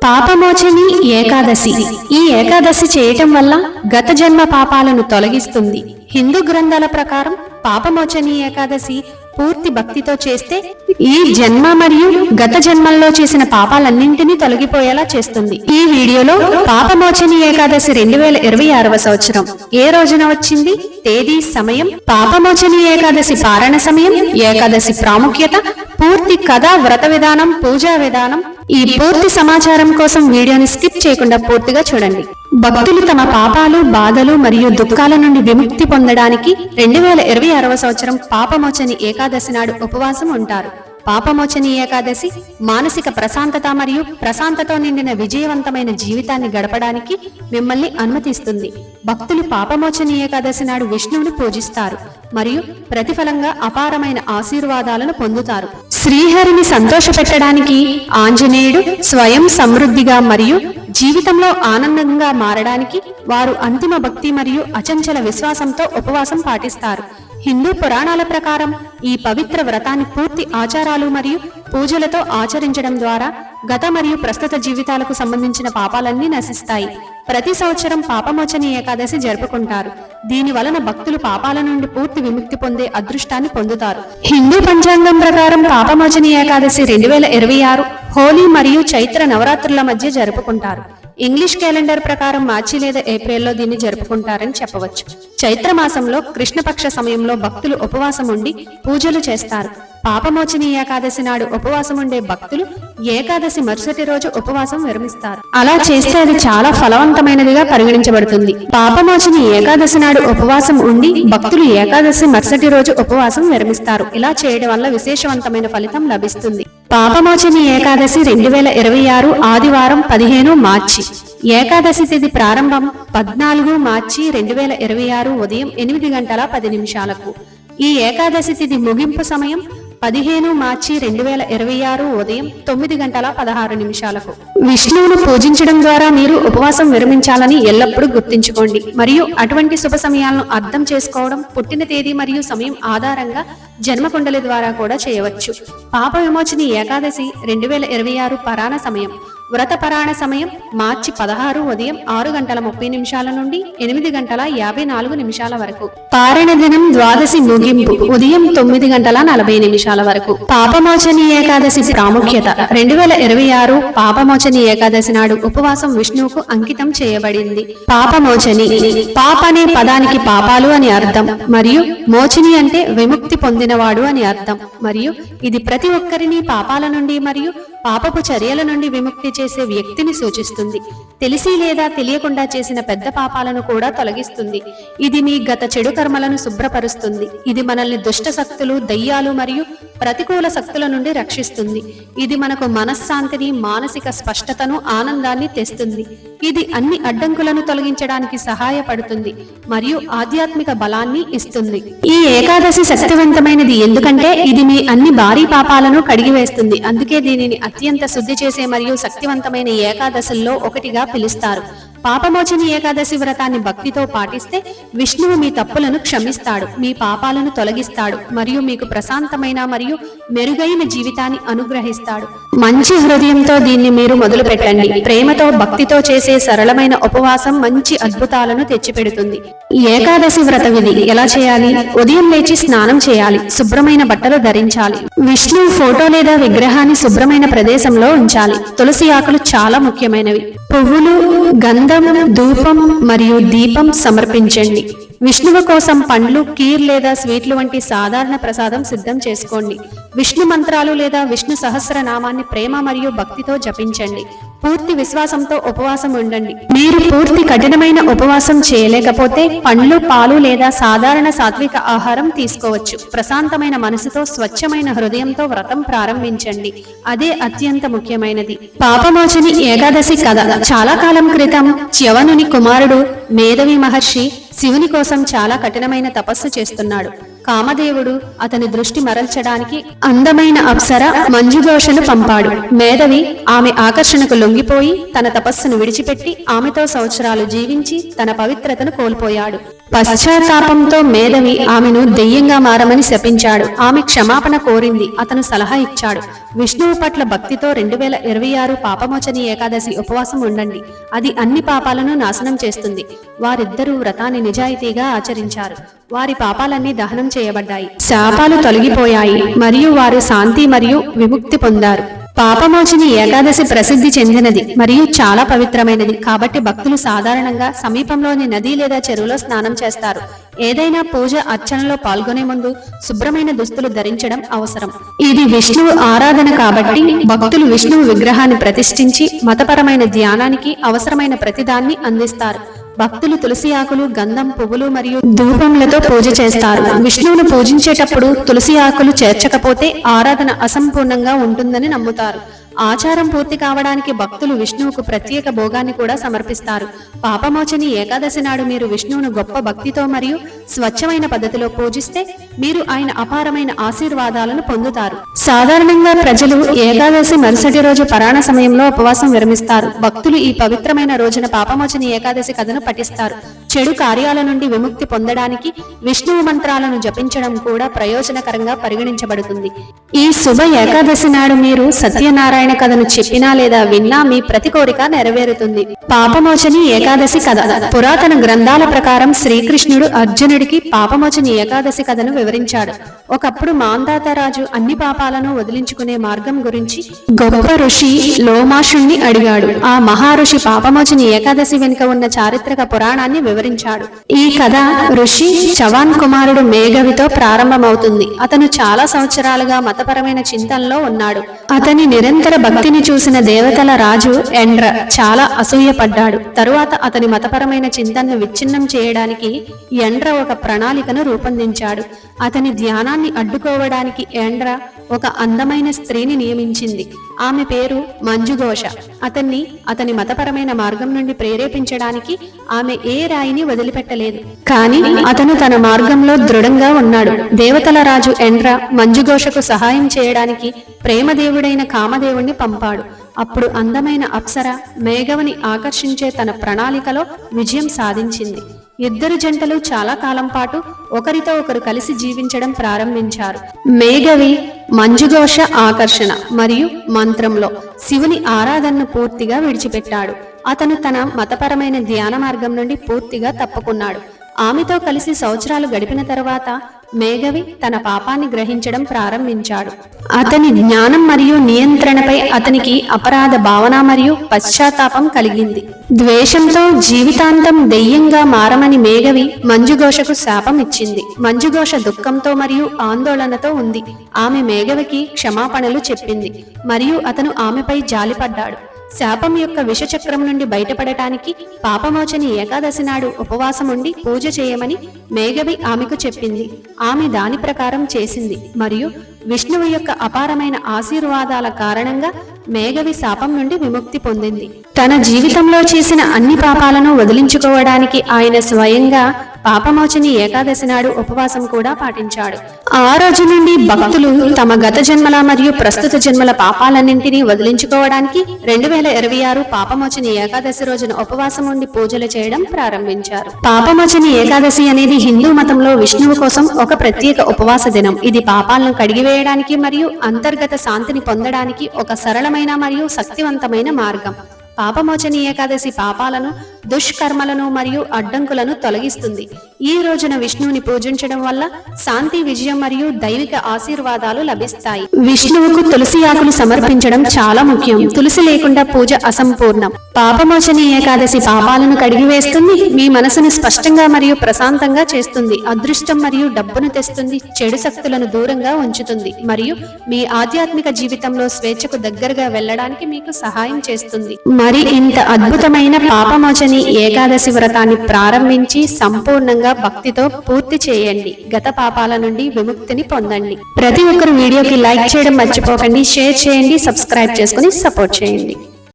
పాపమోచని ఏకాదశి. ఈ ఏకాదశి చేయటం వల్ల గత జన్మ పాపాలను తొలగిస్తుంది. హిందూ గ్రంథాల ప్రకారం పాపమోచని ఏకాదశి పూర్తి భక్తితో చేస్తే ఈ జన్మ మరియు గత జన్మల్లో చేసిన పాపాలన్నింటినీ తొలగిపోయేలా చేస్తుంది. ఈ వీడియోలో పాపమోచని ఏకాదశి 2026వ సంవత్సరం ఏ రోజున వచ్చింది, తేదీ, సమయం, పాపమోచని ఏకాదశి పారణ సమయం, ఏకాదశి ప్రాముఖ్యత, పూర్తి కథ, వ్రత విధానం, పూజా విధానం, ఈ పూర్తి సమాచారం కోసం వీడియోని స్కిప్ చేయకుండా పూర్తిగా చూడండి. భక్తులు తమ పాపాలు, బాధలు మరియు దుఃఖాల నుండి విముక్తి పొందడానికి 2026వ సంవత్సరం పాపమోచని ఏకాదశి నాడు ఉపవాసం ఉంటారు. పాపమోచని ఏకాదశి మానసిక ప్రశాంతత మరియు ప్రశాంతతో నిండిన విజయవంతమైన జీవితాన్ని గడపడానికి మిమ్మల్ని అనుమతిస్తుంది. భక్తులు పాపమోచని ఏకాదశి నాడు విష్ణువుని పూజిస్తారు మరియు ప్రతిఫలంగా అపారమైన ఆశీర్వాదాలను పొందుతారు. శ్రీహరిని సంతోషపెట్టడానికి ఆంజనేయుడు స్వయం సమృద్ధిగా మరియు జీవితంలో ఆనందంగా మారడానికి వారు అంతిమ భక్తి మరియు అచంచల విశ్వాసంతో ఉపవాసం పాటిస్తారు. హిందూ పురాణాల ప్రకారం ఈ పవిత్ర వ్రతాన్ని పూర్తి ఆచారాలు మరియు పూజలతో ఆచరించడం ద్వారా గత మరియు ప్రస్తుత జీవితాలకు సంబంధించిన పాపాలన్నీ నశిస్తాయి. ప్రతి సంవత్సరం పాపమోచని ఏకాదశి జరుపుకుంటారు. దీని వలన భక్తులు పాపాల నుండి పూర్తి విముక్తి పొందే అదృష్టాన్ని పొందుతారు. హిందూ పంచాంగం ప్రకారం పాపమోచని ఏకాదశి 2026 హోలీ మరియు చైత్ర నవరాత్రుల మధ్య జరుపుకుంటారు. ఇంగ్లీష్ క్యాలెండర్ ప్రకారం మార్చి లేదా ఏప్రిల్లో దీన్ని జరుపుకుంటారని చెప్పవచ్చు. చైత్ర మాసంలో కృష్ణపక్ష సమయంలో భక్తులు ఉపవాసం ఉండి పూజలు చేస్తారు. పాపమోచని ఏకాదశి నాడు ఉపవాసం ఉండే భక్తులు ఏకాదశి మరుసటి రోజు ఉపవాసం విరమిస్తారు. అలా చేస్తే అది చాలా ఫలవంతమైనదిగా పరిగణించబడుతుంది. పాపమోచని ఏకాదశి నాడు ఉపవాసం ఉండి భక్తులు ఏకాదశి మరుసటి రోజు ఉపవాసం విరమిస్తారు. ఇలా చేయడం వల్ల విశేషవంతమైన ఫలితం లభిస్తుంది. పాపమోచని ఏకాదశి 2026 ఆదివారం 15 మార్చి. ఏకాదశి తిథి ప్రారంభం 14 మార్చి 2026 ఉదయం 8:10 ఈ ఏకాదశి తిథి ముగింపు సమయం 15 మార్చి 2026 ఉదయం 9:16 విష్ణువును పూజించడం ద్వారా మీరు ఉపవాసం విరమించాలని ఎల్లప్పుడూ గుర్తుంచుకోండి మరియు అటువంటి శుభ సమయాలను అర్థం చేసుకోవడం పుట్టిన తేదీ మరియు సమయం ఆధారంగా జన్మకుండలి ద్వారా కూడా చేయవచ్చు. పాప విమోచని ఏకాదశి 2026 పరాణ సమయం. వ్రత పరాణ సమయం మార్చి 16 ఉదయం 6:30 నుండి 8:54 వరకు. పారణ దినం ద్వాదశి ముగింపు ఉదయం 9:40 వరకు. పాపమోచని ఏకాదశి ప్రాముఖ్యత. 2026 పాపమోచని ఏకాదశి నాడు ఉపవాసం విష్ణువుకు అంకితం చేయబడింది. పాపమోచని, పాప అనే పదానికి పాపాలు అని అర్థం మరియు మోచని అంటే విముక్తి పొందినవాడు అని అర్థం మరియు ఇది ప్రతి ఒక్కరిని పాపాల నుండి మరియు పాపపు చర్యల నుండి విముక్తి చేసే వ్యక్తిని సూచిస్తుంది. తెలిసి లేదా తెలియకుండా చేసిన పెద్ద పాపాలను కూడా తొలగిస్తుంది. ఇది మీ గత చెడు కర్మలను శుభ్రపరుస్తుంది. ఇది మనల్ని దుష్ట శక్తులు, దయ్యాలు మరియు ప్రతికూల శక్తుల నుండి రక్షిస్తుంది. ఇది మనకు మనశ్శాంతిని, మానసిక స్పష్టతను, ఆనందాన్ని తెస్తుంది. ఇది అన్ని అడ్డంకులను తొలగించడానికి సహాయపడుతుంది మరియు ఆధ్యాత్మిక బలాన్ని ఇస్తుంది. ఈ ఏకాదశి శక్తివంతమైనది ఎందుకంటే ఇది మీ అన్ని భారీ పాపాలను కడిగివేస్తుంది. అందుకే దీనిని అత్యంత శుద్ధి చేసే మరియు శక్తివంతమైన ఏకాదశుల్లో ఒకటిగా పిలుస్తారు. పాపమోచని ఏకాదశి వ్రతాన్ని భక్తితో పాటిస్తే విష్ణువు మీ తప్పులను క్షమిస్తాడు, మీ పాపాలను తొలగిస్తాడు మరియు మీకు ప్రశాంతమైన మరియు మెరుగైన జీవితాన్ని అనుగ్రహిస్తాడు. మంచి హృదయంతో దీన్ని మీరు మొదలు పెట్టండి. ప్రేమతో, భక్తితో చేసే సరళమైన ఉపవాసం మంచి అద్భుతాలను తెచ్చిపెడుతుంది. ఏకాదశి వ్రత విధి ఎలా చేయాలి? ఉదయం లేచి స్నానం చేయాలి, శుభ్రమైన బట్టలు ధరించాలి, విష్ణువు ఫోటో లేదా విగ్రహాన్ని శుభ్రమైన ప్రదేశంలో ఉంచాలి. తులసి ఆకులు చాలా ముఖ్యమైనవి. పువ్వులు, గంధం, ధూపం మరియు దీపం సమర్పించండి. విష్ణువు కోసం పండ్లు, కీర్ లేదా స్వీట్లు వంటి సాధారణ ప్రసాదం సిద్ధం చేసుకోండి. విష్ణు మంత్రాలు లేదా విష్ణు సహస్రనామాన్ని ప్రేమ మరియు భక్తితో జపించండి. పూర్తి విశ్వాసంతో ఉపవాసం ఉండండి. మీరు పూర్తి కఠినమైన ఉపవాసం చేయలేకపోతే పండ్లు, పాలు లేదా సాధారణ సాత్విక ఆహారం తీసుకోవచ్చు. ప్రశాంతమైన మనసుతో, స్వచ్ఛమైన హృదయంతో వ్రతం ప్రారంభించండి. అదే అత్యంత ముఖ్యమైనది. పాపమోచని ఏకాదశి కథ. చాలా కాలం క్రితం చ్యవనుని కుమారుడు మేధవి మహర్షి శివుని కోసం చాలా కఠినమైన తపస్సు చేస్తున్నాడు. కామదేవుడు అతని దృష్టి మరల్చడానికి అందమైన అప్సర మంజుఘోషను పంపాడు. మేధవి ఆమె ఆకర్షణకు లొంగిపోయి తన తపస్సును విడిచిపెట్టి ఆమెతో సంవత్సరాలు జీవించి తన పవిత్రతను కోల్పోయాడు. పశ్చాత్తాపంతో మేధవి ఆమెను దెయ్యంగా మారమని శపించాడు. ఆమె క్షమాపణ కోరింది. అతను సలహా ఇచ్చాడు. విష్ణువు పట్ల భక్తితో 2026 పాపమోచని ఏకాదశి ఉపవాసం ఉండండి. అది అన్ని పాపాలను నాశనం చేస్తుంది. వారిద్దరూ వ్రతాన్ని నిజాయితీగా ఆచరించారు. వారి పాపాలన్నీ దహనం చేయబడ్డాయి. శాపాలు తొలగిపోయాయి మరియు వారు శాంతి మరియు విముక్తి పొందారు. పాపమోచని ఏకాదశి ప్రసిద్ధి చెందినది మరియు చాలా పవిత్రమైనది. కాబట్టి భక్తులు సాధారణంగా సమీపంలోని నది లేదా చెరువులో స్నానం చేస్తారు. ఏదైనా పూజ అర్చనలో పాల్గొనే ముందు శుభ్రమైన దుస్తులు ధరించడం అవసరం. ఇది విష్ణువు ఆరాధన కాబట్టి భక్తులు విష్ణువు విగ్రహాన్ని ప్రతిష్ఠించి మతపరమైన ధ్యానానికి అవసరమైన ప్రతిదాన్ని అందిస్తారు. భక్తులు తులసి ఆకులు, గంధం, పువ్వులు మరియు ధూపములతో పూజ చేస్తారు. విష్ణువును పూజించేటప్పుడు తులసి ఆకులు చేర్చకపోతే ఆరాధన అసంపూర్ణంగా ఉంటుందని నమ్ముతారు. ఆచారం పూర్తి కావడానికి భక్తులు విష్ణువుకు ప్రత్యేక భోగాన్ని కూడా సమర్పిస్తారు. పాపమోచని ఏకాదశి నాడు మీరు విష్ణువును గొప్ప భక్తితో మరియు స్వచ్ఛమైన పద్ధతిలో పూజిస్తే మీరు ఆయన అపారమైన ఆశీర్వాదాలను పొందుతారు. సాధారణంగా ప్రజలు ఏకాదశి మరుసటి రోజు పరాణ సమయంలో ఉపవాసం విరమిస్తారు. భక్తులు ఈ పవిత్రమైన రోజున పాపమోచని ఏకాదశి కథను పఠిస్తారు. చెడు కార్యాల నుండి విముక్తి పొందడానికి విష్ణువు మంత్రాలను జపించడం కూడా ప్రయోజనకరంగా పరిగణించబడుతుంది. ఈ శుభ ఏకాదశి నాడు మీరు సత్యనారాయణ కథను చెప్పినా లేదా విన్నా మీ ప్రతి కోరిక నెరవేరుతుంది. పాపమోచని ఏకాదశి కథ. పురాతన గ్రంథాల ప్రకారం శ్రీకృష్ణుడు అర్జునుడికి పాపమోచని ఏకాదశి కథను వివరించాడు. ఒకప్పుడు మాంధాత రాజు అన్ని పాపాలను వదిలించుకునే మార్గం గురించి గొప్ప ఋషి లోమాషుణ్ణి అడిగాడు. ఆ మహారుషి పాపమోచని ఏకాదశి వెనుక ఉన్న చారిత్రక పురాణాన్ని వివరించాడు. ఈ కథ ఋషి చవాన్ కుమారుడు మేఘవితో ప్రారంభమవుతుంది. అతను చాలా సంవత్సరాలుగా మతపరమైన చింతనలో ఉన్నాడు. అతని నిరంతర భక్తిని చూసిన దేవతల రాజు ఎండ్ర చాలా అసూయపడ్డాడు. తరువాత అతని మతపరమైన చింతనను విచ్ఛిన్నం చేయడానికి ఎండ్ర ఒక ప్రణాళికను రూపొందించాడు. అతని ధ్యానాన్ని అడ్డుకోవడానికి ఎండ్ర ఒక అందమైన స్త్రీని నియమించింది. ఆమె పేరు మంజుఘోష. అతని మతపరమైన మార్గం నుండి ప్రేరేపించడానికి ఆమె ఏ రాయిని వదిలిపెట్టలేదు. కానీ అతను తన మార్గంలో దృఢంగా ఉన్నాడు. దేవతల రాజు ఎండ్ర మంజుఘోషకు సహాయం చేయడానికి ప్రేమదేవుడైన కామదేవుణ్ణి పంపాడు. అప్పుడు అందమైన అప్సర మేఘవని ఆకర్షించే తన ప్రణాళికలో విజయం సాధించింది. ఇద్దరు జంటలు చాలా కాలం పాటు ఒకరితో ఒకరు కలిసి జీవించడం ప్రారంభించారు. మేఘవి మంజుఘోష ఆకర్షణ మరియు మంత్రంలో శివుని ఆరాధనను పూర్తిగా విడిచిపెట్టాడు. అతను తన మతపరమైన ధ్యాన మార్గం నుండి పూర్తిగా తప్పుకున్నాడు. ఆమెతో కలిసి సంవత్సరాలు గడిపిన తర్వాత మేఘవి తన పాపాన్ని గ్రహించడం ప్రారంభించాడు. అతని జ్ఞానం మరియు నియంత్రణపై అతనికి అపరాధ భావన మరియు పశ్చాత్తాపం కలిగింది. ద్వేషంతో జీవితాంతం దెయ్యంగా మారమని మేఘవి మంజుఘోషకు శాపం ఇచ్చింది. మంజుఘోష దుఃఖంతో మరియు ఆందోళనతో ఉంది. ఆమె మేఘవికి క్షమాపణలు చెప్పింది మరియు అతను ఆమెపై జాలిపడ్డాడు. శాపం యొక్క విషచక్రం నుండి బయటపడటానికి పాపమోచని ఏకాదశి నాడు ఉపవాసం ఉండి పూజ చేయమని మేఘవి ఆమెకు చెప్పింది. ఆమె దాని ప్రకారం చేసింది మరియు విష్ణువు యొక్క అపారమైన ఆశీర్వాదాల కారణంగా మేఘవి శాపం నుండి విముక్తి పొందింది. తన జీవితంలో చేసిన అన్ని పాపాలను వదిలించుకోవడానికి ఆయన స్వయంగా పాపమోచని ఏకాదశి నాడు ఉపవాసం కూడా పాటించాడు. ఆ రోజు నుండి భక్తులు తమ గత జన్మల మరియు ప్రస్తుత జన్మల పాపాలన్నింటినీ వదిలించుకోవడానికి 2026 పాపమోచని ఏకాదశి రోజున ఉపవాసం ఉండి పూజలు చేయడం ప్రారంభించారు. పాపమోచని ఏకాదశి అనేది హిందూ మతంలో విష్ణువు కోసం ఒక ప్రత్యేక ఉపవాస దినం. ఇది పాపాలను కడిగివేయడానికి మరియు అంతర్గత శాంతిని పొందడానికి ఒక సరళమైన మరియు శక్తివంతమైన మార్గం. పాపమోచని ఏకాదశి పాపాలను, దుష్కర్మలను మరియు అడ్డంకులను తొలగిస్తుంది. ఈ రోజున విష్ణువుని పూజించడం వల్ల శాంతి, విజయం మరియు దైవిక ఆశీర్వాదాలు లభిస్తాయి. విష్ణువుకు తులసి ఆకులు సమర్పించడం చాలా ముఖ్యం. తులసి లేకుండా పూజ అసంపూర్ణం. పాపమోచని ఏకాదశి పాపాలను కడిగివేస్తుంది, మీ మనసును స్పష్టంగా మరియు ప్రశాంతంగా చేస్తుంది, అదృష్టం మరియు డబ్బును తెస్తుంది, చెడు శక్తులను దూరంగా ఉంచుతుంది మరియు మీ ఆధ్యాత్మిక జీవితంలో స్వేచ్ఛకు దగ్గరగా వెళ్ళడానికి మీకు సహాయం చేస్తుంది. మరి ఇంత అద్భుతమైన పాపమోచని ఏకాదశి వ్రతాన్ని ప్రారంభించి సంపూర్ణంగా భక్తితో పూర్తి చేయండి. గత పాపాల నుండి విముక్తిని పొందండి. ప్రతి ఒక్కరు వీడియోకి లైక్ చేయడం మర్చిపోకండి, షేర్ చేయండి, సబ్స్క్రైబ్ చేసుకుని సపోర్ట్ చేయండి.